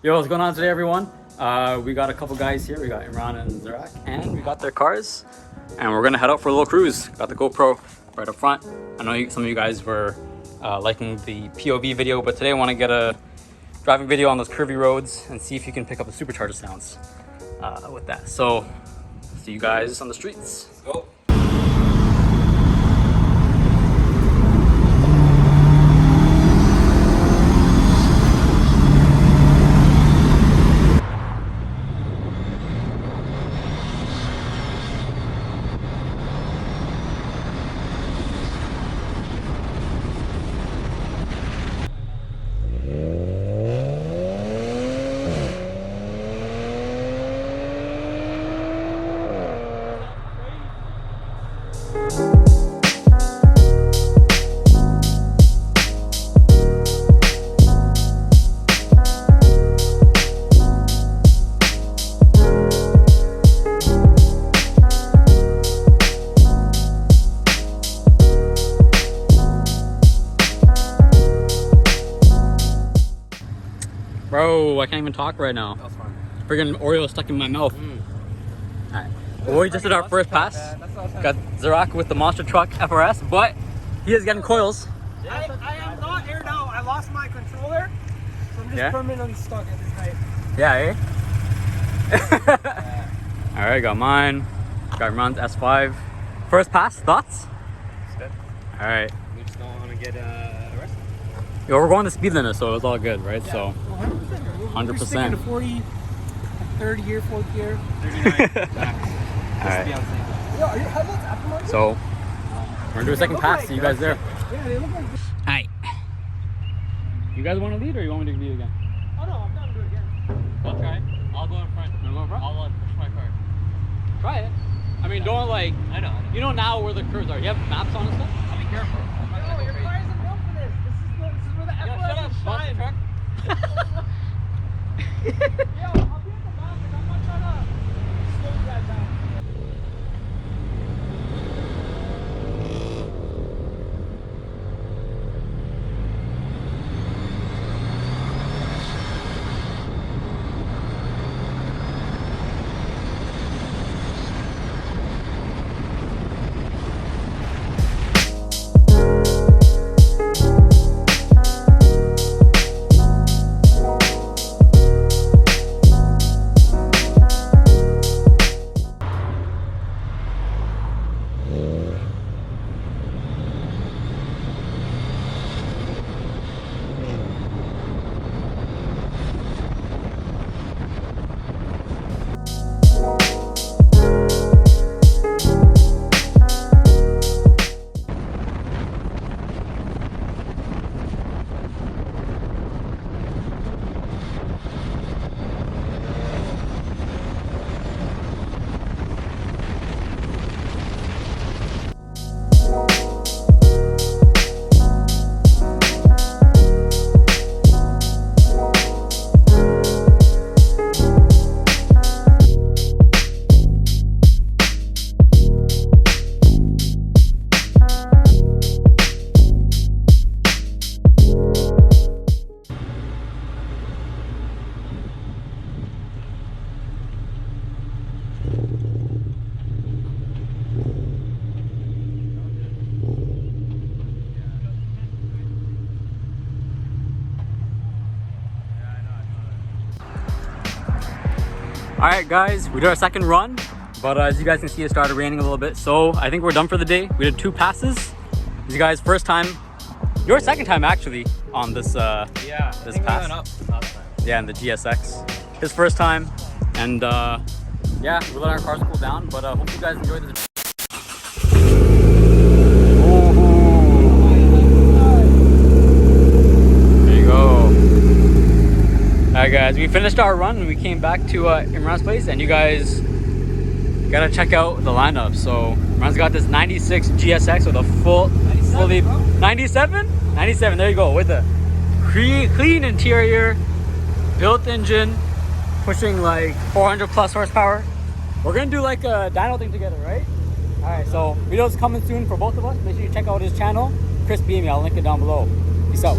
Yo, what's going on today, everyone? We got a couple guys here. We got Imran and Zarak, and we got their cars, and we're gonna head out for a little cruise. Got the GoPro right up front. I know some of you guys were liking the POV video, but today I want to get a driving video on those curvy roads and see if you can pick up the supercharger sounds with that. So, see you guys on the streets. Go. Bro, I can't even talk right now. That's fine. Friggin' Oreo stuck in my mouth. Alright. Well, we just did our first pass. Got Zarak with the monster truck FRS, but he is getting coils. I am not aired out. I lost my controller, so I'm just permanently stuck at this height. Yeah, eh? Alright, got mine. Got Imran's S5. First pass, thoughts? It's good. Alright. We just don't want to get arrested. Yo, we're going the speed limit, so it's all good, right? Yeah. So 100%. We're sticking to 40, third gear, fourth gear. 39 max. Alright. Yo, are your headlights aftermarket? So, we're gonna do a second pass. See you guys there. Yeah, they look like... Alright. You guys want to lead or you want me to lead again? Oh no, I'm down to do it again. I'll try it. I'll go in front. You wanna go in front? I'll push my car. Try it. I mean, don't like... I know. You know now where the curves are. You have maps on and stuff? I'll be careful. No, your car isn't built for this. This is where the FRS is shine. Truck. Yo, I'll be at the mountain. I'm not trying to slow you guys down. Alright guys, we did our second run, but as you guys can see, it started raining a little bit, so I think we're done for the day. We did 2 passes. This is you guys' first time, your second time actually, on this this pass. We went up last time. Yeah, in the GSX. His first time, and yeah, we let our cars cool down, but hope you guys enjoyed this. There you go. Alright guys, we finished our run and we came back to Imran's place, and you guys gotta check out the lineup. So Imran's got this 96 GSX with a fully 97? 97, there you go, with a clean interior, built engine, pushing like 400 plus horsepower. We're gonna do like a dyno thing together, right? Alright, so videos coming soon for both of us. Make sure you check out his channel, CrispyImmy. I'll link it down below. Peace out.